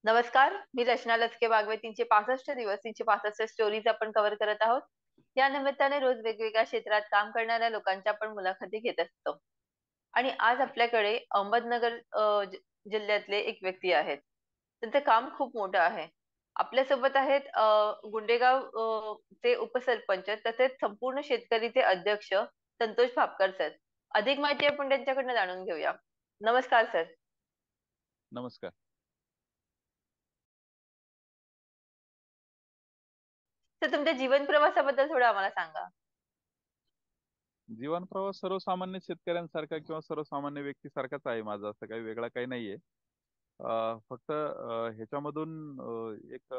नमस्कार, मी रचना लचके बागवे. 365 दिवस, 365 स्टोरीज आपण कव्हर करत आहोत. या निमित्ताने रोज वेगवेगळ्या क्षेत्रात काम करणाऱ्या लोकांच्या आपण मुलाखती घेत असतो. आणि आज आपल्याकडे अहमदनगर जिल्ह्यातले एक व्यक्ती आहेत. त्यांचं काम खूप मोठं आहे. आपल्यासोबत आहेत गुंडेगाव चे उपसरपंच तसेच संपूर्ण शेतकरीचे अध्यक्ष संतोष भापकर सर. अधिक माहिती आपण त्यांच्याकडनं जाणून घेऊया. नमस्कार सर. नमस्कार. तर तुमच्या जीवन प्रवासाबद्दल थोडं आम्हाला सांगा. जीवन प्रवास सर्वसामान्य शेतकऱ्यांसारखा किंवा सर्वसामान्य व्यक्तीसारखाच आहे माझा. असं काही वेगळा काही नाहीये. फक्त ह्याच्यामधून एक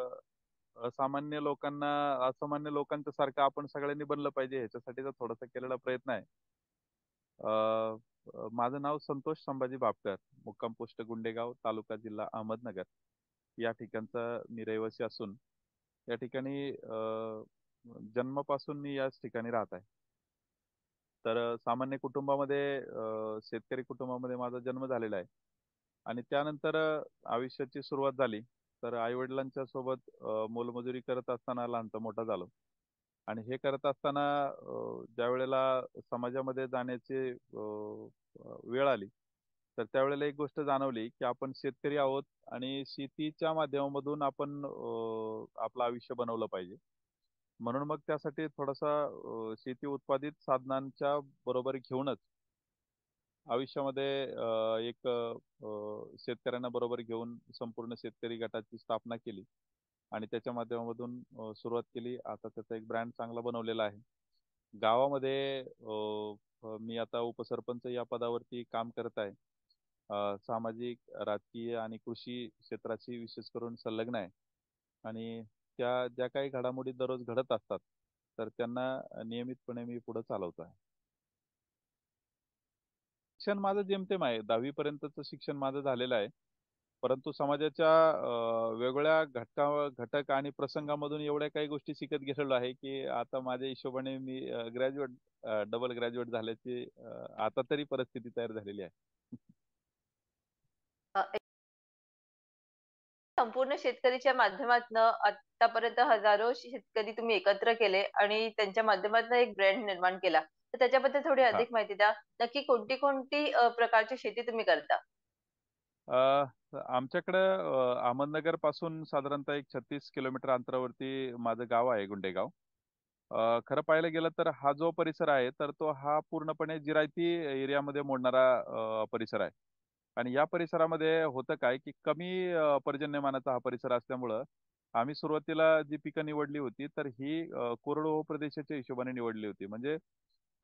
असामान्य लोकांना असामान्य लोकांच्या सारखं आपण सगळ्यांनी बनलं पाहिजे ह्याच्यासाठीचा थोडासा केलेला प्रयत्न आहे. अ, माझं नाव संतोष संभाजी भापकर, मुक्काम पोस्ट गुंडेगाव, तालुका जिल्हा अहमदनगर या ठिकाणचा मी रहिवासी असून या ठिकाणी जन्मापासून मी याच ठिकाणी राहत आहे. तर सामान्य कुटुंबामध्ये शेतकरी कुटुंबामध्ये माझा जन्म झालेला आहे. आणि त्यानंतर आयुष्याची सुरुवात झाली तर आई-वडिलांच्या सोबत मोलमजुरी करत असताना लहानचा मोठा झालो. आणि हे करत असताना ज्यावेळेला समाजामध्ये जाण्याची वेळ आली, तर त्यावेळेला एक गोष्ट जाणवली, की आपण शेतकरी आहोत आणि शेतीच्या माध्यमामधून आपण आपलं आयुष्य बनवलं पाहिजे. म्हणून मग त्यासाठी थोडासा शेती उत्पादित साधनांच्या बरोबरी घेऊनच आयुष्यामध्ये एक शेतकऱ्यांना बरोबर घेऊन संपूर्ण शेतकरी गटाची स्थापना केली आणि त्याच्या माध्यमामधून सुरुवात केली. आता त्याचा एक ब्रँड चांगला बनवलेला आहे. गावामध्ये मी आता उपसरपंच या पदावरती काम करत आहे. सामाजिक, राजकीय आणि कृषी क्षेत्राशी विशेष करून संलग्न आहे. आणि त्या ज्या काही घडामोडी दररोज घडत असतात, तर त्यांना नियमितपणे मी पुढे चालवतो आहे. शिक्षण माझं जेमतेम आहे. 10वी पर्यंतचं शिक्षण माझं झालेलं आहे. परंतु समाजाच्या वेगवेगळ्या घटक आणि प्रसंगामधून एवढ्या काही गोष्टी शिकत गेलेलो आहे, की आता माझ्या हिशोबाने मी ग्रॅज्युएट डबल ग्रॅज्युएट झाल्याची आता तरी परिस्थिती तयार झालेली आहे. अ, संपूर्ण शेतकरीच्या माध्यमातून आतापर्यंत हजारो शेतकरी तुम्ही एकत्र केले आणि त्यांच्या माध्यमातून एक ब्रँड निर्माण केला. तर त्याच्याबद्दल थोडी हा. अधिक माहिती द्या. नक्की कोणती कोणती प्रकारची शेती तुम्ही करता? आमच्याकडं अहमदनगर पासून साधारणतः एक 36 किलोमीटर अंतरावरती माझं गाव आहे गुंडेगाव. खरं पाहायला गेलं तर हा जो परिसर आहे तर तो हा पूर्णपणे जिरायती एरियामध्ये मोडणारा परिसर आहे. आणि या परिसरामध्ये होतं काय, की कमी पर्जन्यमानाचा हा परिसर असल्यामुळं आम्ही सुरुवातीला जी पिकं निवडली होती तर ही कोरडवाहू प्रदेशाच्या हिशोबाने निवडली होती. म्हणजे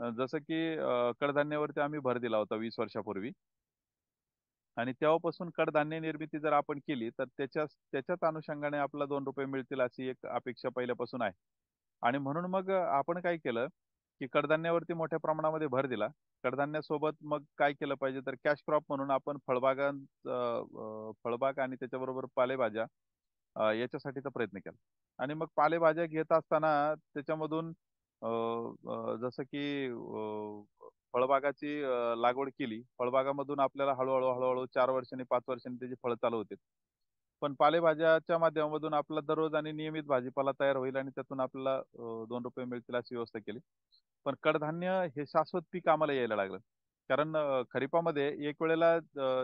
जसं की कडधान्यावरती आम्ही भर दिला होता 20 वर्षापूर्वी. आणि तेव्हापासून कडधान्य निर्मिती जर आपण केली तर त्याच्याच अनुषंगाने आपल्याला ₹2 मिळतील अशी एक अपेक्षा पहिल्यापासून आहे. आणि म्हणून मग आपण काय केलं, की कडधान्यावरती मोठ्या प्रमाणामध्ये भर दिला. कडधान्यासोबत मग काय केलं पाहिजे तर कॅश क्रॉप म्हणून आपण फळबाग आणि त्याच्याबरोबर पालेभाज्या याच्यासाठीचा प्रयत्न केला. आणि मग पालेभाज्या घेत असताना त्याच्यामधून जसं की फळबागाची लागवड केली. फळबागामधून आपल्याला हळू-हळू 4 वर्षांनी 5 वर्षांनी त्याची फळं चालू होतील. पण पालेभाज्याच्या माध्यमामधून आपला दररोज आणि नियमित भाजीपाला तयार होईल आणि त्यातून आपल्याला ₹2 मिळतील अशी व्यवस्था केली. पण कडधान्य हे शाश्वत पीक आम्हाला यायला लागलं. कारण खरीपामध्ये एक वेळेला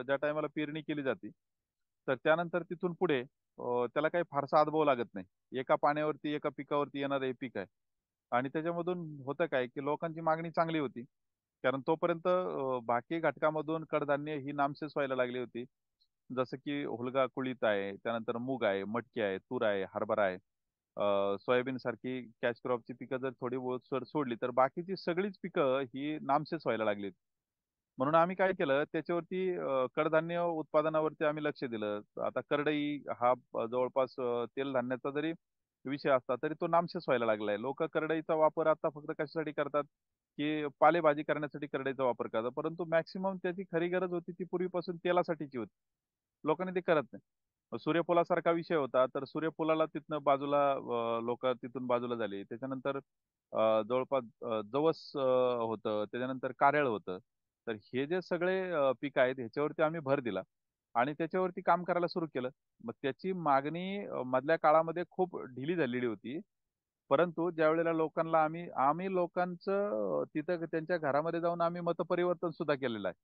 ज्या टायमाला पेरणी केली जाते, तर त्यानंतर तिथून पुढे त्याला काही फारसा अनुभव लागत नाही. एका पाण्यावरती, एका पिकावरती येणारं हे पीक आहे. आणि त्याच्यामधून होतं काय, की लोकांची मागणी चांगली होती. कारण तोपर्यंत बाकी घटकामधून कडधान्य ही नामशेष व्हायला लागली होती. जसं की हुलगा, कुळीथ आहे, त्यानंतर मूग आहे, मटकी आहे, तूर आहे, हरभरा आहे. सोयाबीन सारखी कॅच क्रॉपची पिकं जर थोडी बहुत सोडली, तर बाकीची सगळीच पिकं ही नामशेष व्हायला लागलीत. म्हणून आम्ही काय केलं, त्याच्यावरती कडधान्य उत्पादनावरती आम्ही लक्ष दिलं. आता करडई हा जवळपास तेल धान्याचा जरी विषय असता, तरी तो नामशेष व्हायला लागलाय. लोकं करडईचा वापर आता फक्त कशासाठी करतात, की पालेभाजी करण्यासाठी करडईचा वापर करतात. परंतु मॅक्सिमम त्याची खरी गरज होती ती पूर्वीपासून तेलासाठीची होती. लोकांनी ते करत नाही. सूर्यफुलासारखा विषय होता, तर सूर्यफुलाला तिथनं बाजूला तिथून बाजूला झाली. त्याच्यानंतर जवळपास जवस होतं, त्याच्यानंतर कारळ होतं. तर हे जे सगळे पीक आहेत ह्याच्यावरती आम्ही भर दिला. आणि त्याच्यावरती काम करायला सुरू केलं. मग त्याची मागणी मधल्या काळामध्ये खूप ढिली झालेली होती. परंतु ज्यावेळेला लोकांना आम्ही आम्ही लोकांचं तिथं त्यांच्या घरामध्ये जाऊन आम्ही मतपरिवर्तन सुद्धा केलेलं आहे,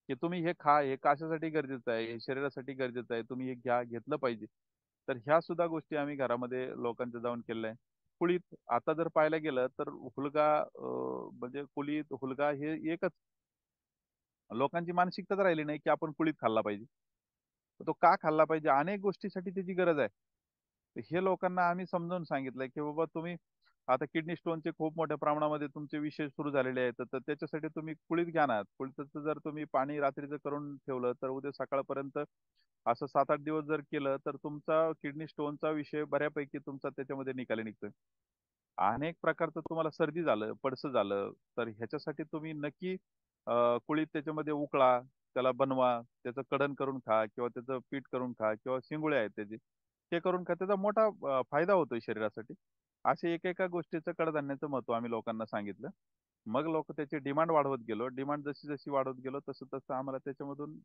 की तुम्ही हे खा, हे कशासाठी गरजेचं आहे, हे शरीरासाठी गरजेचं आहे, तुम्ही हे घ्या, घेतलं पाहिजे. तर ह्या सुद्धा गोष्टी आम्ही घरामध्ये लोकांच्या जाऊन केलेल्या आहे. कुळीथ आता जर पाहायला गेलं तर हुलगा म्हणजे कुळीथ, हुलगा हे एकच लोकांची मानसिकताच राहिली नाही, की आपण कुळीथ खाल्ला पाहिजे. तर तो का खाल्ला पाहिजे? अनेक गोष्टीसाठी त्याची गरज आहे. तर हे लोकांना आम्ही समजावून सांगितलंय, की बाबा तुम्ही आता किडनी स्टोनचे खूप मोठ्या प्रमाणामध्ये तुमचे विषय सुरू झालेले आहेत. तर त्याच्यासाठी तुम्ही कुळीथ घ्या ना. कुळीथाचं जर तुम्ही पाणी रात्रीचं करून ठेवलं, तर उद्या सकाळपर्यंत असं 7-8 दिवस जर केलं, तर तुमचा किडनी स्टोनचा विषय बऱ्यापैकी तुमचा त्याच्यामध्ये निकाली निघतोय. अनेक प्रकारचं तुम्हाला सर्दी झालं, पडसं झालं, तर ह्याच्यासाठी तुम्ही नक्की कुळीथ त्याच्यामध्ये उकळा, त्याला बनवा, त्याचं कडण करून खा किंवा त्याचं पीठ करून खा किंवा शिंगोळे आहेत त्याचे, ते करून खा. त्याचा मोठा फायदा होतोय शरीरासाठी. असे एकेका गोष्टीचं कडधान्याचं महत्त्व आम्ही लोकांना सांगितलं. मग लोकं त्याची डिमांड वाढवत गेलो. डिमांड जशी-जशी वाढवत गेलो, तसं-तसं आम्हाला त्याच्यामधून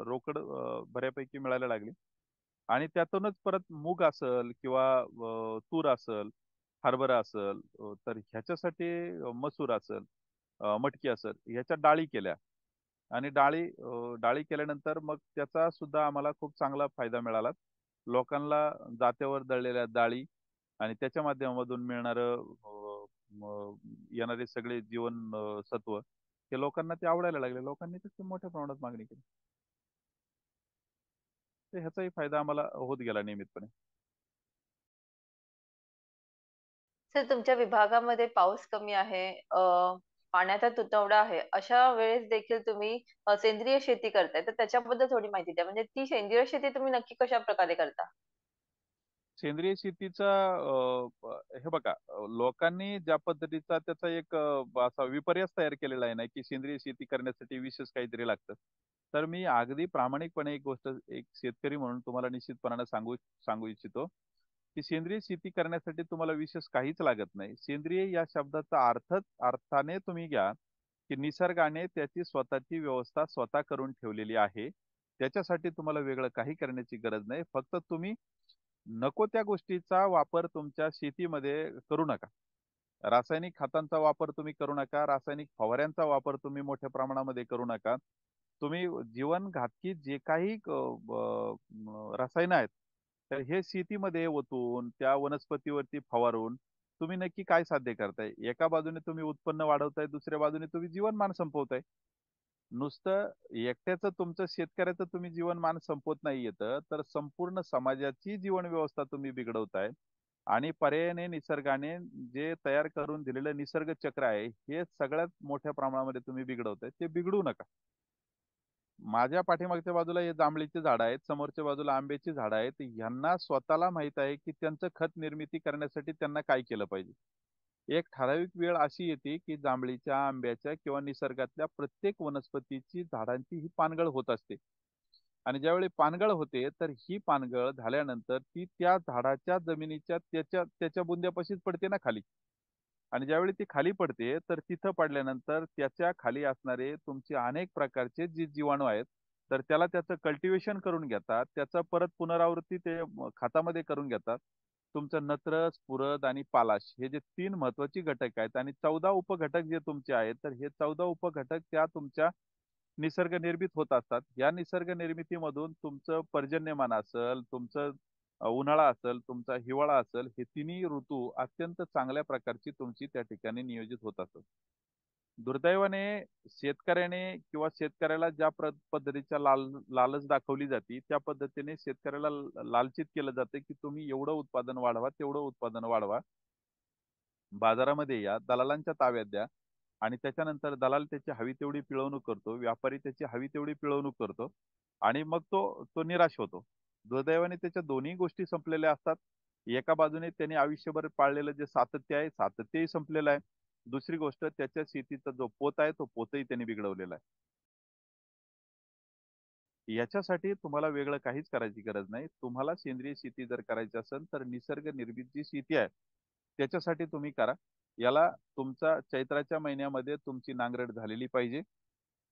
रोकड बऱ्यापैकी मिळायला लागली. आणि त्यातूनच परत मूग असल किंवा तूर असल, हरभरा असल तर ह्याच्यासाठी मसूर असल, मटकी असेल, ह्याच्या डाळी केल्या आणि डाळी केल्यानंतर मग त्याचा सुद्धा आम्हाला खूप चांगला फायदा मिळाला. लोकांना जात्यावर दळलेल्या डाळी आणि त्याच्या माध्यमामधून मिळणारं येणारे सगळे जीवन सत्व हे लोकांना ते आवडायला लागले. लोकांनी त्याची मोठ्या प्रमाणात मागणी केली. तर ह्याचाही फायदा आम्हाला होत गेला नियमितपणे. सर तुमच्या विभागामध्ये पाऊस कमी आहे, पाण्याचा तुटवडा आहे. अशा वेळेस देखील तुम्ही सेंद्रिय शेती करताय. तर त्याच्याबद्दल थोडी माहिती द्या. म्हणजे ती सेंद्रिय शेती तुम्ही नक्की कशाप्रकारे करता? सेंद्रिय शेतीचा हे बघा लोकांनी ज्या पद्धतीचा त्याचा एक असा विपर्यास तयार केलेला आहे ना, की सेंद्रिय शेती करण्यासाठी विशेष काहीतरी लागतं. तर मी अगदी प्रामाणिकपणे एक गोष्ट एक शेतकरी म्हणून तुम्हाला निश्चितपणाने सांगू सांगू इच्छितो, की सेंद्रिय शेती करण्यासाठी तुम्हाला विशेष काहीच लागत नाही. सेंद्रिय या शब्दाचा अर्थाने तुम्ही घ्या, की निसर्गाने त्याची स्वतःची व्यवस्था स्वतः करून ठेवलेली आहे. त्याच्यासाठी तुम्हाला वेगळं काही करण्याची गरज नाही. फक्त तुम्ही नको त्या गोष्टीचा वापर तुमच्या शेतीमध्ये करू नका. रासायनिक खतांचा वापर तुम्ही करू नका. रासायनिक फवाऱ्यांचा वापर तुम्ही मोठ्या प्रमाणामध्ये करू नका. तुम्ही जीवनघातकी जे काही रसायनं आहेत, तर हे शेतीमध्ये ओतून, त्या वनस्पतीवरती फवारून तुम्ही नक्की काय साध्य करताय? एका बाजूने तुम्ही उत्पन्न वाढवताय, दुसऱ्या बाजूने तुम्ही जीवनमान संपवताय. नुसतं एकट्याचं तुमचं शेतकऱ्याचं तुम्ही जीवनमान संपवत नाहीयेत, तर संपूर्ण समाजाची जीवन व्यवस्था तुम्ही बिघडवताय आणि पर्यायाने निसर्गाने जे तयार करून दिलेलं निसर्ग चक्र आहे, हे सगळ्यात मोठ्या प्रमाणामध्ये तुम्ही बिघडवताय. ते बिघडू नका. माझ्या पाठीमागच्या बाजूला हे जांभळीची झाडं आहेत, समोरच्या बाजूला आंब्याची झाडं आहेत. ह्यांना स्वतःला माहीत आहे, की त्यांचं खत निर्मिती करण्यासाठी त्यांना काय केलं पाहिजे. एक ठराविक वेळ अशी येते, की जांभळीच्या, आंब्याच्या किंवा निसर्गातल्या प्रत्येक वनस्पतीची, झाडांची ही पानगळ होत असते. आणि ज्यावेळी पानगळ होते, तर ही पानगळ झाल्यानंतर ती त्या झाडाच्या जमिनीच्या त्याच्या त्याच्या बुंद्यापाशीच पडते ना खाली. आणि ज्यावेळी ती खाली पडते, तर तिथं पडल्यानंतर त्याच्या खाली असणारे तुमचे अनेक प्रकारचे जे जीवाणू आहेत, तर त्याला त्याचं कल्टिव्हेशन करून घेतात. त्याचं परत पुनरावृत्ती ते खतामध्ये करून घेतात. तुमचं नत्र, स्फुरद आणि पालाश हे जे 3 महत्त्वाची घटक आहेत आणि 14 उपघटक जे तुमचे आहेत, तर हे 14 उपघटक त्या तुमच्या निसर्ग निर्मित होत असतात. या निसर्ग निर्मितीमधून तुमचं पर्जन्यमान असेल, तुमचं उन्हाळा असेल, तुमचा हिवाळा असेल, हे तिन्ही ऋतू अत्यंत चांगल्या प्रकारची तुमची त्या ठिकाणी नियोजित होत असतात. दुर्दैवाने शेतकऱ्याने किंवा शेतकऱ्याला ज्या पद्धतीच्या लालच दाखवली जाते, त्या पद्धतीने शेतकऱ्याला लालचित केलं जातं, की तुम्ही एवढं उत्पादन वाढवा, तेवढं उत्पादन वाढवा. बाजारामध्ये या, दलालांच्या ताब्यात द्या आणि त्याच्यानंतर दलाल त्याची हवी तेवढी पिळवणूक करतो. व्यापारी त्याची हवी तेवढी पिळवणूक करतो आणि मग तो तो निराश होतो. दुर्दैवाने त्याच्या दोन्ही गोष्टी संपलेल्या असतात. एका बाजूने त्याने आयुष्यभर पाळलेलं जे सातत्य आहे, सातत्यही संपलेलं आहे. दुसरी गोष्ट त्याच्या शेतीचा जो पोत आहे, तो पोतही त्यांनी बिघडवलेला आहे. याच्यासाठी तुम्हाला वेगळं काहीच करायची गरज नाही. तुम्हाला सेंद्रिय शेती जर करायची असेल, तर निसर्ग निर्मित जी शेती आहे, त्याच्यासाठी तुम्ही करा. याला तुमचा चैत्राच्या महिन्यामध्ये तुमची नांगरट झालेली पाहिजे.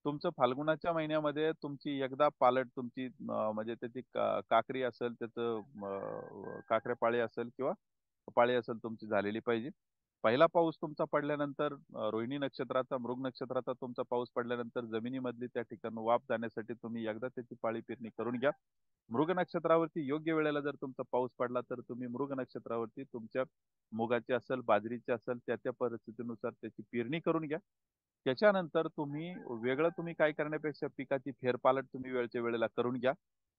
तुमचं फाल्गुनाच्या महिन्यामध्ये तुमची एकदा पालट तुमची म्हणजे त्याची काकरी असेल, त्याचं काकऱ्या पाळी असेल किंवा पाळी असेल तुमची झालेली पाहिजे. पहिला पाऊस तुमचा पडल्यानंतर रोहिणी नक्षत्राचा, मृग नक्षत्राचा तुमचा पाऊस पडल्यानंतर जमिनीमधली त्या ठिकाणी वाफ जाण्यासाठी तुम्ही एकदा त्याची पाळी पेरणी करून घ्या. मृग नक्षत्रावरती योग्य वेळेला जर तुमचा पाऊस पडला तर तुम्ही मृग नक्षत्रावरती तुमच्या मुगाची असेल, बाजरीची असेल, त्या परिस्थितीनुसार त्याची पेरणी करून घ्या. त्याच्यानंतर तुम्ही काय करण्यापेक्षा पिकाची फेरपालट तुम्ही वेळच्या वेळेला करून घ्या.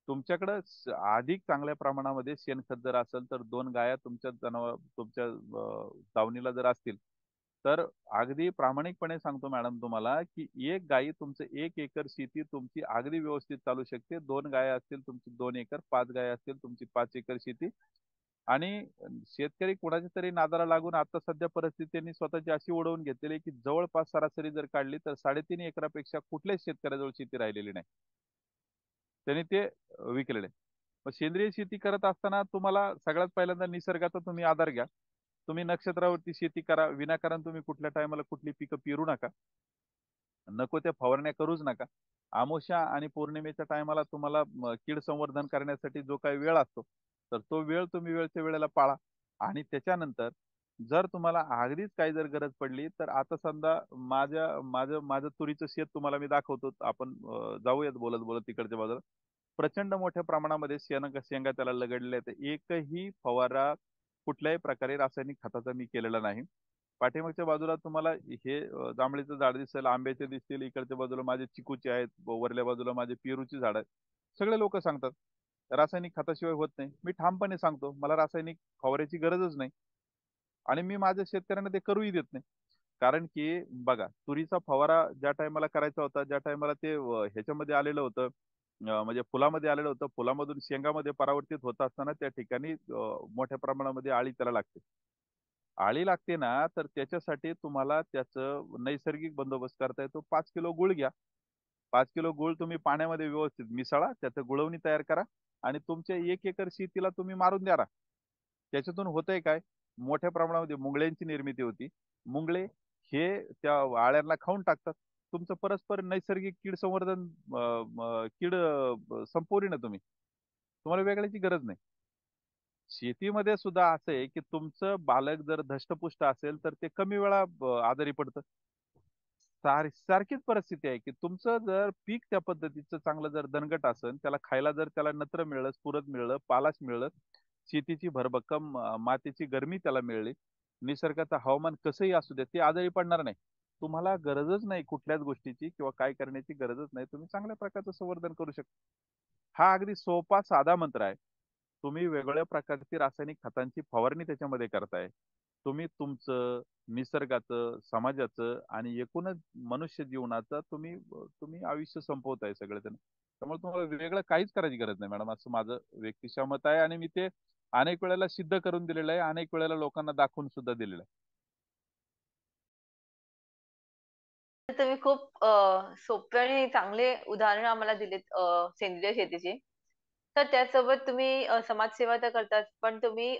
तुमच्याकडं अधिक चांगल्या प्रमाणामध्ये शेणखत जर असेल तर 2 गाया तुमच्या दावणीला जर असतील, तर अगदी प्रामाणिकपणे सांगतो मॅडम तुम्हाला, की 1 गायी तुमचं 1 एकर शेती तुमची अगदी व्यवस्थित चालू शकते. 2 गाया असतील तुमची 2 एकर, 5 गाया असतील तुमची 5 एकर शेती. आणि शेतकरी कुणाच्या तरी नादाला लागून आता सध्या परिस्थिती त्यांनी स्वतःची अशी ओढवून घेतलेली आहे, की जवळपास सरासरी जर काढली तर 3.5 एकरापेक्षा कुठल्याच शेतकऱ्याजवळ शेती राहिलेली नाही. त्यांनी ते विकलेले. मग सेंद्रिय शेती करत असताना तुम्हाला सगळ्यात पहिल्यांदा निसर्गाचा तुम्ही आधार घ्या. तुम्ही नक्षत्रावरती शेती करा. विनाकारण तुम्ही कुठल्या टायमाला कुठली पिकं पेरू नका. नको त्या फवारण्या करूच नका. अमावास्या आणि पौर्णिमेच्या टायमाला तुम्हाला कीड संवर्धन करण्यासाठी जो काही वेळ असतो, तर तो वेळ तुम्ही वेळच्या वेळेला पाळा. आणि त्याच्यानंतर जर तुम्हाला अगदीच काही जर गरज पडली, तर आता समजा माझं तुरीचं शेत तुम्हाला मी दाखवतो. आपण जाऊयात बोलत-बोलत तिकडच्या बाजूला. प्रचंड मोठ्या प्रमाणामध्ये शेंगा त्याला लगडलेल्या आहेत. एकही फवारा कुठल्याही प्रकारे रासायनिक खताचा मी केलेला नाही. पाठीमागच्या बाजूला तुम्हाला हे जांभळीचं झाड दिसेल, आंब्याचे दिसतील, इकडच्या बाजूला माझे चिकूचे आहेत, वरल्या बाजूला माझे पेरूची झाड आहेत. सगळे लोक सांगतात, रासायनिक खताशिवाय होत नाही. मी ठामपणे सांगतो, मला रासायनिक फवारायची गरजच नाही. आणि मी माझ्या शेतकऱ्यांना ते करूही देत नाही. कारण की बघा, तुरीचा फवारा ज्या टायमाला करायचा होता, ज्या टायमाला ते ह्याच्यामध्ये आलेलं होतं, म्हणजे फुलामध्ये आलेलं होतं, फुलामधून शेंगामध्ये परावर्तित होत असताना त्या ठिकाणी मोठ्या प्रमाणामध्ये आळी त्याला लागते. आळी लागते ना, तर त्याच्यासाठी तुम्हाला त्याचं नैसर्गिक बंदोबस्त करता येतो. 5 किलो गूळ घ्या. 5 किलो गूळ तुम्ही पाण्यामध्ये व्यवस्थित मिसळा, त्याचं गुळवणी तयार करा आणि तुमच्या 1 एकर शेतीला तुम्ही मारून द्या ना. त्याच्यातून होतंय काय? मोठ्या प्रमाणामध्ये मुंगळ्यांची निर्मिती होती. मुंगळे हे त्या आळ्यांना खाऊन टाकतात. तुमचं परस्पर नैसर्गिक कीड संवर्धन संपवली ना तुम्ही. तुम्हाला वेगळ्याची गरज नाही. शेतीमध्ये सुद्धा असं आहे, की तुमचं बालक जर धष्टपुष्ट असेल, तर ते कमी वेळा आजारी पडतं. सारखीच परिस्थिती आहे, की तुमचं जर पीक त्या पद्धतीचं चांगलं जर दणकट असेल, त्याला खायला जर त्याला नत्र मिळलं, स्फुरद मिळलं, पालाश मिळलं, शेतीची भरभक्कम मातीची गरमी त्याला मिळाली, निसर्गाचं हवामान कसंही असू दे, ते आजारी पडणार नाही. तुम्हाला गरजच नाही कुठल्याच गोष्टीची किंवा काय करण्याची गरजच नाही. तुम्ही चांगल्या प्रकारचं संवर्धन करू शकता. हा अगदी सोपा साधा मंत्र आहे. तुम्ही वेगवेगळ्या प्रकारची रासायनिक खतांची फवारणी त्याच्यामध्ये करताय. तुम्ही तुमचं, निसर्गाचं, समाजाचं आणि एकूणच मनुष्य जीवनाचं तुम्ही आयुष्य संपवताय सगळेजण. त्यामुळे तुम्हाला वेगळं काहीच करायची गरज नाही मॅडम, असं माझं व्यक्तिशः मत आहे आणि मी ते अनेक वेळेला सिद्ध करून दिलेलं आहे. अनेक वेळेला लोकांना दाखवून सुद्धा दिलेलं आहे. तर तुम्ही खूप सोपे आणि चांगले उदाहरण आम्हाला दिलेत सेंद्रिय शेतीची. तर त्यासोबत तुम्ही समाजसेवा तर करताच, पण तुम्ही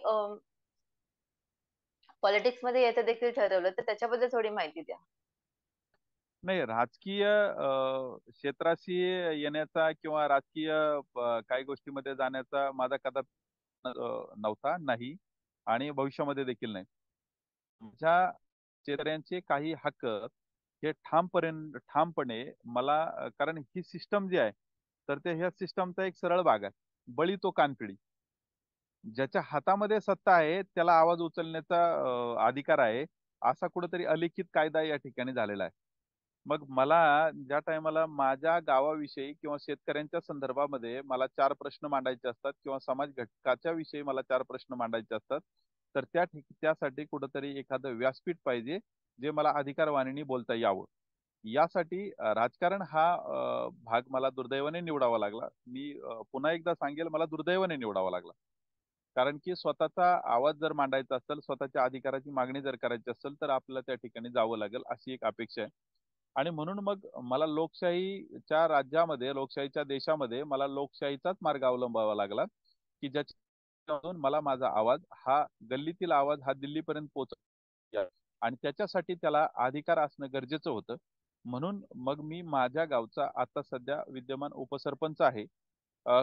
पॉलिटिक्समध्ये यायचं देखील ठरवलं, तर त्याच्याबद्दल थोडी माहिती द्या. नाही, राजकीय क्षेत्राशी येण्याचा किंवा राजकीय काही गोष्टीमध्ये जाण्याचा माझा कदापि नव्हता, नाही आणि भविष्यामध्ये देखील नाही. तुमच्या शेतकऱ्यांचे काही हक्क हे ठामपणे मला कारण ही सिस्टम जी आहे, तर ते ह्या सिस्टमचा एक सरळ भाग आहे. बळी तो कानपिडी. ज्याच्या हातामध्ये सत्ता आहे त्याला आवाज उचलण्याचा अधिकार आहे, असा कुठेतरी अलिखित कायदा या ठिकाणी झालेला आहे. मग मला ज्या टायमाला माझ्या गावाविषयी किंवा शेतकऱ्यांच्या संदर्भामध्ये मला 4 प्रश्न मांडायचे असतात किंवा समाज घटकाच्या विषयी मला 4 प्रश्न मांडायचे असतात, तर त्यासाठी कुठेतरी एखादं व्यासपीठ पाहिजे, जे मला अधिकारवाणीने बोलता यावं. यासाठी राजकारण हा भाग मला दुर्दैवाने निवडावा लागला. मी पुन्हा एकदा सांगेल, मला दुर्दैवाने निवडावा लागला. कारण की स्वतःचा आवाज जर मांडायचा असेल, स्वतःच्या अधिकाराची मागणी जर करायची असेल, तर आपल्याला त्या ठिकाणी जावं लागेल, अशी एक अपेक्षा आहे. आणि म्हणून मग मला लोकशाहीच्या राज्यामध्ये, लोकशाहीच्या देशामध्ये मला लोकशाहीचाच मार्ग अवलंबावा लागला, की ज्याच्यातून मला माझा आवाज हा गल्लीतील आवाज हा दिल्लीपर्यंत पोहोचला आणि त्याच्यासाठी त्याला अधिकार असणं गरजेचं होतं. म्हणून मग मी माझ्या गावचा आता सध्या विद्यमान उपसरपंच आहे.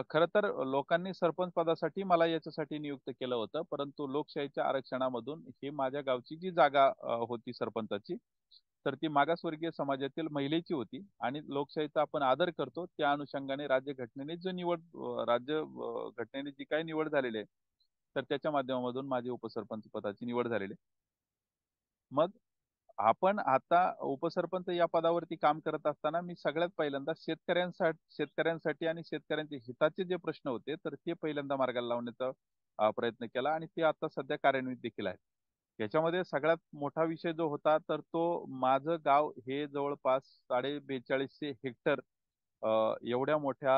खरं तर लोकांनी सरपंच पदासाठी मला याच्यासाठी नियुक्त केलं होतं. परंतु लोकशाहीच्या आरक्षणामधून ही माझ्या गावची जी जागा होती सरपंचाची, तर ती मागासवर्गीय समाजातील महिलेची होती आणि लोकशाहीचा आपण आदर करतो. त्या अनुषंगाने घटनेने जी काही निवड झालेली आहे, तर त्याच्या माध्यमामधून माझी उपसरपंच पदाची निवड झालेली आहे. मग आपण आता उपसरपंच या पदावरती काम करत असताना मी सगळ्यात पहिल्यांदा शेतकऱ्यांसाठी आणि शेतकऱ्यांच्या हिताचे जे प्रश्न होते तर ते पहिल्यांदा मार्गाला लावण्याचा प्रयत्न केला आणि ते आता सध्या कार्यान्वित देखील आहे. याच्यामध्ये सगळ्यात मोठा विषय जो होता तर तो माझं गाव हे जवळपास 4250 हेक्टर एवढ्या मोठ्या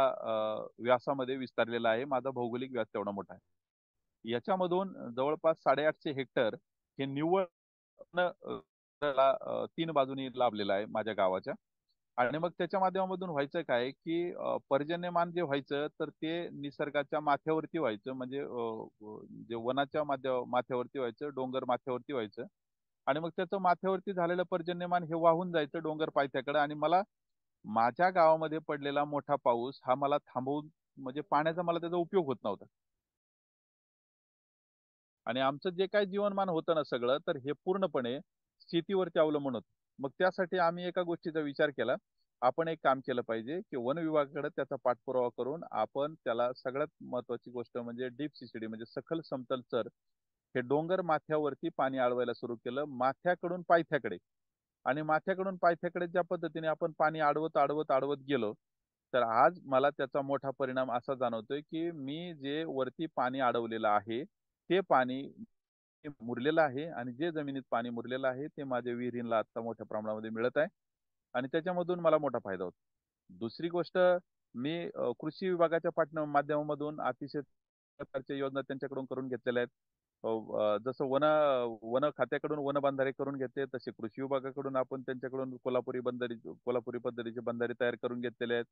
व्यासामध्ये विस्तारलेलं आहे. माझा भौगोलिक व्यास तेवढा मोठा आहे. याच्यामधून जवळपास 850 हेक्टर हे निव्वळ त्याला 3 बाजूनी लाभलेला आहे माझ्या गावाच्या. आणि मग त्याच्या माध्यमामधून व्हायचं काय, की पर्जन्यमान जे व्हायचं, तर ते निसर्गाच्या माथ्यावरती व्हायचं. म्हणजे जे वनाच्या माथ्यावरती व्हायचं, डोंगर माथ्यावरती व्हायचं. आणि मग त्याचं माथ्यावरती झालेलं पर्जन्यमान हे वाहून जायचं डोंगर पायथ्याकडे आणि मला माझ्या गावामध्ये पडलेला मोठा पाऊस हा मला थांबवून म्हणजे पाण्याचा मला त्याचा उपयोग होत नव्हता. आणि आमचं जे काही जीवनमान होतं ना सगळं, तर हे पूर्णपणे शेतीवरती अवलंबून होतं. मग त्यासाठी आम्ही एका गोष्टीचा विचार केला. आपण एक काम केलं पाहिजे, की वन विभागाकडे त्याचा पाठपुरावा करून आपण त्याला सगळ्यात महत्त्वाची गोष्ट म्हणजे डीप सीसीडी म्हणजे सखल समतल चर हे डोंगर माथ्यावरती पाणी अडवायला सुरू केलं. माथ्याकडून पायथ्याकडे आणि माथ्याकडून पायथ्याकडे ज्या पद्धतीने आपण पाणी अडवत, अडवत, अडवत गेलो, तर आज मला त्याचा मोठा परिणाम असा जाणवतोय, की मी जे वरती पाणी अडवलेलं आहे, ते पाणी मुरलेलं आहे आणि जे जमिनीत पाणी मुरलेलं आहे, ते माझ्या विहिरींना आता मोठ्या प्रमाणामध्ये मिळत आहे आणि त्याच्यामधून मला मोठा फायदा होतो. दुसरी गोष्ट मी कृषी विभागाच्या माध्यमामधून अतिशय प्रकारच्या योजना त्यांच्याकडून करून घेतलेल्या आहेत. जसं वन खात्याकडून वनबांधारे करून घेतले, तसे कृषी विभागाकडून आपण त्यांच्याकडून कोल्हापुरी पद्धतीचे बंधारे तयार करून घेतलेले आहेत.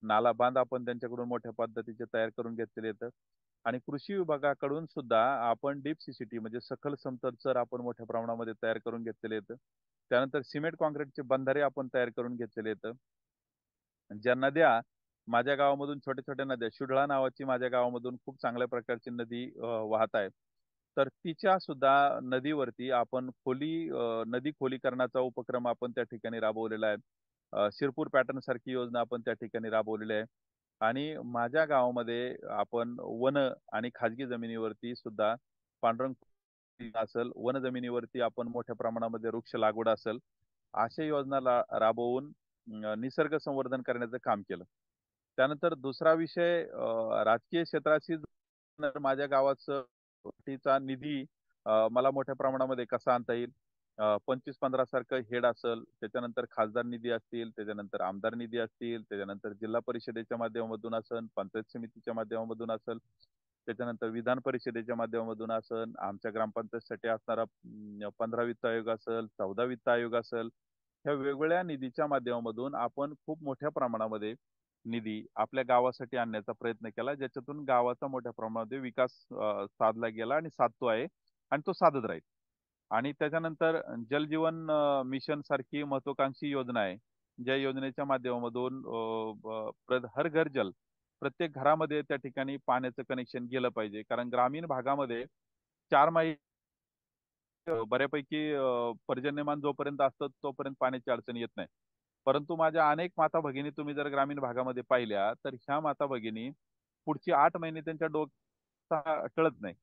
नाला बांध आपण त्यांच्याकडून मोठ्या पद्धतीचे तयार करून घेतलेले आहेत. आणि कृषी विभागाकडून सुद्धा आपण डीप सीसीटी म्हणजे सखल समतल चर आपण मोठ्या प्रमाणामध्ये तयार करून घेतलेले आहेत. त्यानंतर सिमेंट काँक्रीटचे बंधारे आपण तयार करून घेतलेले आहेत. ज्या नद्या माझ्या गावामधून छोट्या-छोट्या नद्या, शुडळा नावाची माझ्या गावामधून खूप चांगल्या प्रकारची नदी वाहत आहे. तर तिच्या सुद्धा नदीवरती आपण नदी खोलीकरणाचा उपक्रम आपण त्या ठिकाणी राबवलेला आहे. शिरपूर पॅटर्न सारखी योजना आपण त्या ठिकाणी राबवलेली आहे. आणि माझ्या गावामध्ये आपण वन आणि खाजगी जमिनीवरती सुद्धा पांढरंग असेल, वन जमिनीवरती आपण मोठ्या प्रमाणामध्ये वृक्ष लागवड असेल, अशा योजना राबवून निसर्ग संवर्धन करण्याचं काम केलं. त्यानंतर दुसरा विषय राजकीय क्षेत्राशी माझ्या गावाचं चा निधी मला मोठ्या प्रमाणामध्ये कसा आणता येईल. 25-15 सारखं हेड असेल, त्याच्यानंतर खासदार निधी असतील, त्याच्यानंतर आमदार निधी असतील, त्याच्यानंतर जिल्हा परिषदेच्या माध्यमामधून असेल, पंचायत समितीच्या माध्यमामधून असेल, त्याच्यानंतर विधान परिषदेच्या माध्यमामधून असेल, आमच्या ग्रामपंचायतसाठी असणारा 15 वित्त आयोग असेल, 14 वित्त आयोग असेल, ह्या वेगवेगळ्या निधीच्या माध्यमामधून आपण खूप मोठ्या प्रमाणामध्ये निधी आपल्या गावासाठी आणण्याचा प्रयत्न केला, ज्याच्यातून गावाचा मोठ्या प्रमाणामध्ये विकास साधला गेला आणि साधतो आहे आणि तो साधत राहील. आणि त्याच्यानंतर जलजीवन मिशन सारखी महत्वाकांक्षी योजना आहे. ज्या योजनेच्या माध्यमामधून हर घर जल प्रत्येक घरामध्ये त्या ठिकाणी पाण्याचं कनेक्शन गेलं पाहिजे. कारण ग्रामीण भागामध्ये 4 महिने बऱ्यापैकी पर्जन्यमान जोपर्यंत असतं तोपर्यंत पाण्याची अडचण येत नाही. परंतु माझ्या अनेक माता भगिनी तुम्ही जर ग्रामीण भागामध्ये पाहिल्या, तर ह्या माता भगिनी पुढची 8 महिने त्यांच्या डोक्यात टळत नाही.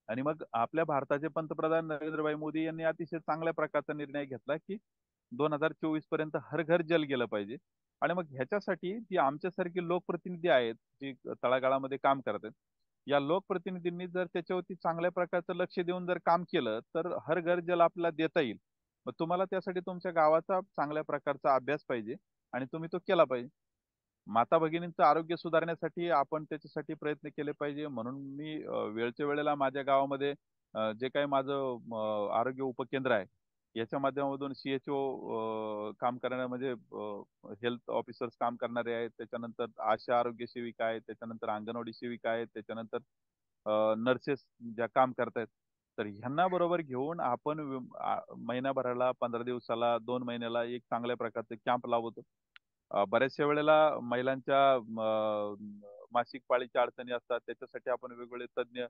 आणि मग आपल्या भारताचे पंतप्रधान नरेंद्रभाई मोदी यांनी अतिशय चांगल्या प्रकारचा निर्णय घेतला, की 2024 पर्यंत हर घर जल गेलं पाहिजे. आणि मग ह्याच्यासाठी जी आमच्यासारखी लोकप्रतिनिधी आहेत, जी तळागाळामध्ये काम करतात, या लोकप्रतिनिधींनी जर त्याच्यावरती चांगल्या प्रकारचं लक्ष देऊन जर काम केलं, तर हर घर जल आपल्याला देता येईल. मग तुम्हाला त्यासाठी तुमच्या गावाचा चांगल्या प्रकारचा अभ्यास पाहिजे आणि तुम्ही तो केला पाहिजे. माता भगिनींचं आरोग्य सुधारण्यासाठी आपण त्याच्यासाठी प्रयत्न केले पाहिजे. म्हणून मी वेळच्या वेळेला माझ्या गावामध्ये जे काही माझं आरोग्य उपकेंद्र आहे, याच्या माध्यमामधून CHO काम करणारे म्हणजे हेल्थ ऑफिसर्स काम करणारे आहेत. त्याच्यानंतर आशा आरोग्य सेविका आहेत, त्याच्यानंतर अंगणवाडी सेविका आहेत, त्याच्यानंतर नर्सेस ज्या काम करतायत. तर ह्यांना बरोबर घेऊन आपण महिनाभराला, 15 दिवसाला, 2 महिन्याला एक चांगल्या प्रकारचे कॅम्प लावतो. बऱ्याचशा वेळेला महिलांच्या मासिक पाळीच्या अडचणी असतात. त्याच्यासाठी आपण वेगवेगळे तज्ञ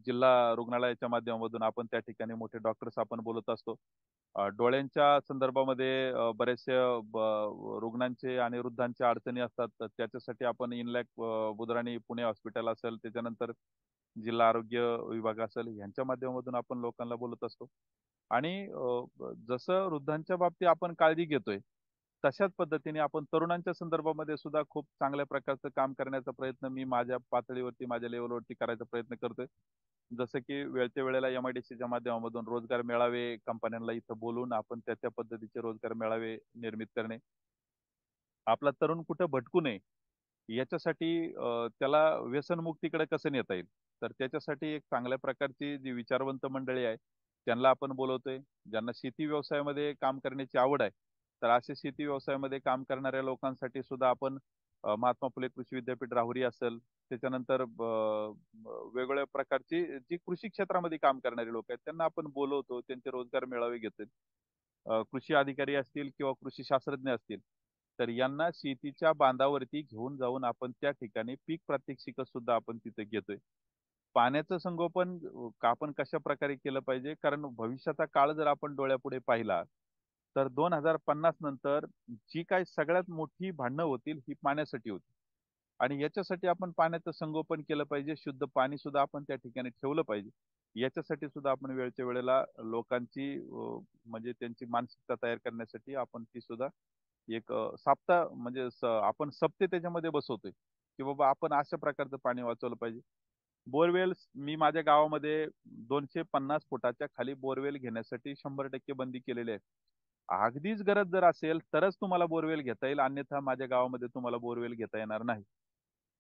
जिल्हा रुग्णालयाच्या माध्यमामधून आपण त्या ठिकाणी मोठे डॉक्टर्स आपण बोलत असतो. डोळ्यांच्या संदर्भामध्ये बरेचसे रुग्णांचे आणि वृद्धांच्या अडचणी असतात. तर त्याच्यासाठी आपण इनलॅक बुधराणी पुणे हॉस्पिटल असेल, त्याच्यानंतर जिल्हा आरोग्य विभाग असेल, ह्यांच्या माध्यमातून आपण लोकांना बोलत असतो. आणि जसं वृद्धांच्या बाबतीत आपण काळजी घेतोय, तशाच पद्धतीने आपण तरुणांच्या संदर्भामध्ये सुद्धा खूप चांगल्या प्रकारचं काम करण्याचा प्रयत्न मी माझ्या पातळीवरती, माझ्या लेव्हलवरती करायचा प्रयत्न करतोय. जसं की वेळच्या वेळेला एम-आय-डी-सीच्या माध्यमामधून रोजगार मेळावे कंपन्यांना इथं बोलवून आपण त्या पद्धतीचे रोजगार मेळावे निर्मित करणे. आपला तरुण कुठं भटकू नये याच्यासाठी त्याला व्यसनमुक्तीकडे कसं नेता येईल? तर त्याच्यासाठी एक चांगल्या प्रकारची जी विचारवंत मंडळी आहे, त्यांना आपण बोलवतोय. ज्यांना शेती व्यवसायामध्ये काम करण्याची आवड आहे, तर असे शेती व्यवसायामध्ये काम करणाऱ्या लोकांसाठी सुद्धा आपण महात्मा फुले कृषी विद्यापीठ राहुरी असेल, त्याच्यानंतर वेगवेगळ्या प्रकारची जी कृषी क्षेत्रामध्ये काम करणारे लोक आहेत, त्यांना आपण बोलवतो. त्यांचे रोजगार मेळावे घेतोय. कृषी अधिकारी असतील किंवा कृषी शास्त्रज्ञ असतील, तर यांना शेतीच्या बांधावरती घेऊन जाऊन आपण त्या ठिकाणी पीक प्रात्यक्षिक सुद्धा आपण तिथे घेतोय. पाण्याचं संगोपन आपण कशा प्रकारे केलं पाहिजे? कारण भविष्याचा काळ जर आपण डोळ्यापुढे पाहिला, तर 2050 नंतर जी काही सगळ्यात मोठी भांडणं होतील, ही पाण्यासाठी होतील. आणि याच्यासाठी आपण पाण्याचं संगोपन केलं पाहिजे. शुद्ध पाणी सुद्धा आपण त्या ठिकाणी ठेवलं पाहिजे. याच्यासाठी सुद्धा आपण वेळच्या वेळेला लोकांची म्हणजे त्यांची मानसिकता तयार करण्यासाठी आपण ती सुद्धा एक साप्ताह म्हणजे आपण सप्ते त्याच्यामध्ये बसवतोय, की बाबा आपण अशा प्रकारचं पाणी वाचवलं पाहिजे. बोरवेल्स मी माझ्या गावामध्ये 250 फुटाच्या खाली बोरवेल घेण्यासाठी 100% बंदी केलेली आहे. अगदीच गरज जर असेल तरच तुम्हाला बोरवेल घेता येईल, अन्यथा माझ्या गावामध्ये तुम्हाला बोरवेल घेता येणार नाही.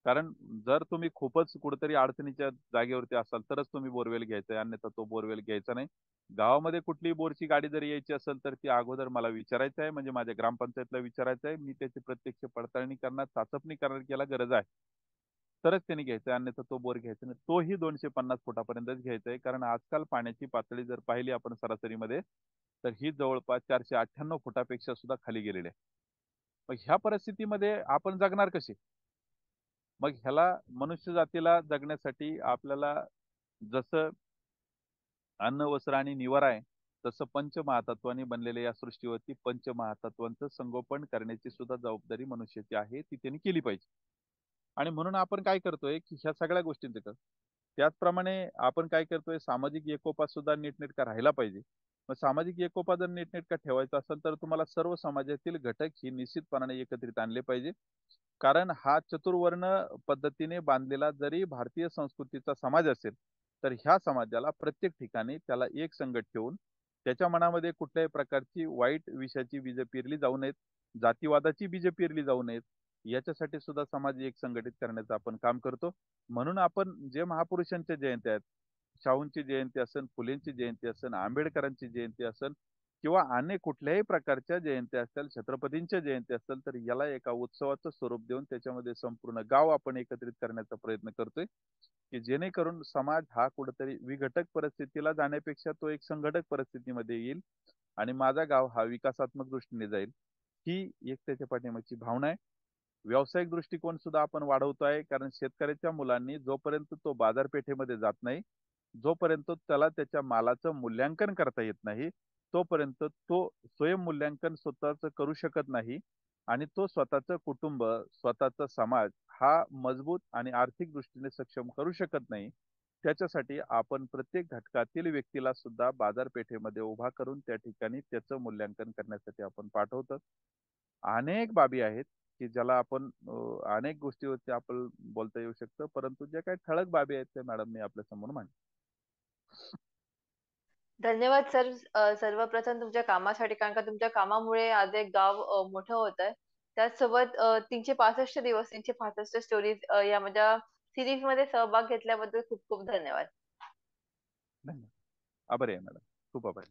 कारण जर तुम्ही खूपच कुठेतरी अडचणीच्या जागेवरती असाल तरच तुम्ही बोरवेल घ्यायचा आहे, अन्यथा तो बोरवेल घ्यायचा नाही. गावामध्ये कुठलीही बोरची गाडी जरी यायची असेल तर ती अगोदर मला विचारायचं आहे, म्हणजे माझ्या ग्रामपंचायतला विचारायचं आहे. मी त्याची प्रत्यक्ष पडताळणी करणार, चाचपणी करणार की याला गरज आहे. तरच त्यांनी घ्यायचा आहे, अन्यथा तो बोर घ्यायचा नाही. तोही 250 फुटापर्यंतच घ्यायचा आहे. कारण आजकाल पाण्याची पातळी जर पाहिली आपण सरासरीमध्ये, तर ही जवळपास 498 फुटापेक्षा सुद्धा खाली गेलेली आहे. मग ह्या परिस्थितीमध्ये आपण जगणार कसे? मग ह्याला मनुष्य जातीला जगण्यासाठी आपल्याला जसं अन्न, वस्त्र आणि निवारा आहे, तसं पंचमहातत्वांनी बनलेल्या या सृष्टीवरती पंचमहातत्वांचं संगोपन करण्याची सुद्धा जबाबदारी मनुष्याची आहे, ती त्यांनी केली पाहिजे. आणि म्हणून आपण काय करतोय, की ह्या सगळ्या गोष्टींचं त्याचप्रमाणे आपण काय करतोय, सामाजिक एकोपा सुद्धा नीटनेटका राहिला पाहिजे. मग सामाजिक एकोपा जर नीटनेटका ठेवायचा असेल, तर तुम्हाला सर्व समाजातील घटक ही निश्चितपणाने एकत्रित आणले पाहिजे. कारण हा चतुर्वर्ण पद्धतीने बांधलेला जरी भारतीय संस्कृतीचा समाज असेल, तर ह्या समाजाला प्रत्येक ठिकाणी त्याला एक संगत ठेवून त्याच्या मनामध्ये कुठल्याही प्रकारची वाईट विषयाची बीजे पेरली जाऊ नयेत, जातीवादाची बीजे पेरली जाऊ नयेत. याच्यासाठी सुद्धा समाज एक संघटित करण्याचं आपण काम करतो. म्हणून आपण जे महापुरुषांच्या जयंत्या आहेत, शाहूंची जयंती असेल, फुलेंची जयंती असेल, आंबेडकरांची जयंती असेल किंवा अन्य कुठल्याही प्रकारच्या जयंत्या असतील, छत्रपतींच्या जयंती असतील, तर याला एका उत्सवाचं स्वरूप देऊन त्याच्यामध्ये संपूर्ण गाव आपण एकत्रित करण्याचा प्रयत्न करतोय, की जेणेकरून समाज हा कुठेतरी विघटक परिस्थितीला जाण्यापेक्षा तो एक संघटक परिस्थितीमध्ये येईल आणि माझा गाव हा विकासात्मक दृष्टीने जाईल. ही एक त्याच्या पाठीमागची भावना आहे. व्यावसायिक दृष्टिकोन सुद्धा आपण वाढवतोय, कारण शेतकऱ्याच्या मुलांनी जोपर्यंत तो बाजारपेठेमध्ये जात नाही, जोपर्यंत त्याला त्याच्या मालाचं मूल्यांकन करता येत नाही, तोपर्यंत तो स्वयंमूल्यांकन स्वतःच करू शकत नाही आणि तो स्वतःचं कुटुंब, स्वतःचा समाज हा मजबूत आणि आर्थिक दृष्टीने सक्षम करू शकत नाही. त्याच्यासाठी आपण प्रत्येक घटकातील व्यक्तीला सुद्धा बाजारपेठेमध्ये उभा करून त्या ठिकाणी त्याचं मूल्यांकन करण्यासाठी आपण पाठवतो. अनेक बाबी आहेत, की ज्याला आपण अनेक गोष्टीवरती आपण बोलता येऊ शकतं, परंतु ज्या काही ठळक बाबी आहेत त्या मॅडम मी आपल्या समोर मांडतो. धन्यवाद सर. सर्वप्रथम तुमच्या कामासाठी, कारण का तुमच्या कामामुळे आज एक गाव मोठं होत आहे. त्याचसोबत 365 दिवस 365 स्टोरीज या माझ्या सिरीज मध्ये सहभाग घेतल्याबद्दल खूप खूप धन्यवाद. धन्यवाद. आभारी आहे मॅडम, खूप आभारी.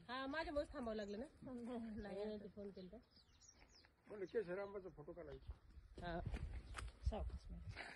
हा माझ्या मुळे थांबावं लागलं ना. फोन केला फोटो काढायचा. सावकाश मॅडम.